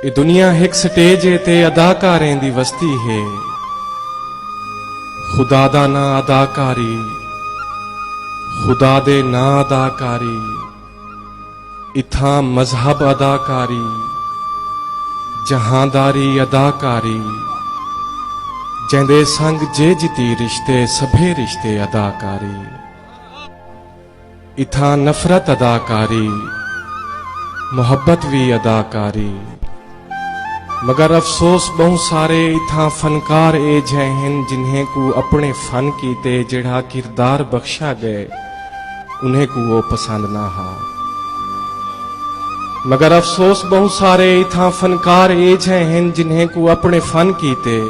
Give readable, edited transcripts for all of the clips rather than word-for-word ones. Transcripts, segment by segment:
ये दुनिया एक स्टेज ते अदाकारें दी वस्ती है। खुदा दा ना अदाकारी, खुदा दे ना अदाकारी, इथा मजहब अदाकारी, जहांदारी अदाकारी, जैंदे संग जे जिती रिश्ते सभे रिश्ते अदाकारी, इथा नफरत अदाकारी, मोहब्बत भी अदाकारी। मगर अफसोस बहुत सारे इथा फनकार ए जै हैं जिन्हें को अपने फन कीते जेड़ा किरदार बख्शा गए उन्हें को वो पसंद ना हा। मगर अफसोस बहुत सारे इथा फनकार ए जै हैं जिन्हें को अपने फन कीते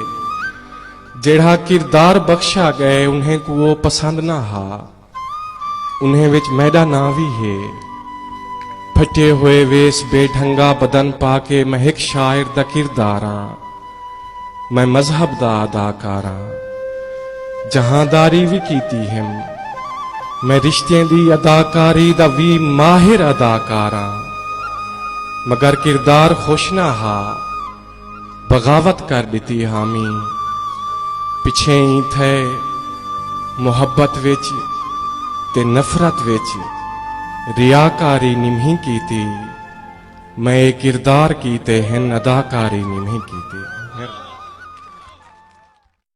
जेड़ा किरदार बख्शा गए उन्हें को वो पसंद ना हा। उन्हें विच मैडा ना भी है। फटे हुए वेस बेढंगा बदन पाके मैं एक शायर दा किरदारा, मैं मजहब दा अदाकारा, जहांदारी भी कीती है, मैं रिश्ते दी अदाकारी दा भी माहिर अदाकारा। मगर किरदार खुश ना हा, बगावत कर दी हामी, पिछे ही थे मुहब्बत विच ते नफरत विच रियाकारी निम्ही कीती, मैं किरदार कीते हैं अदाकारी निम्ही कीती।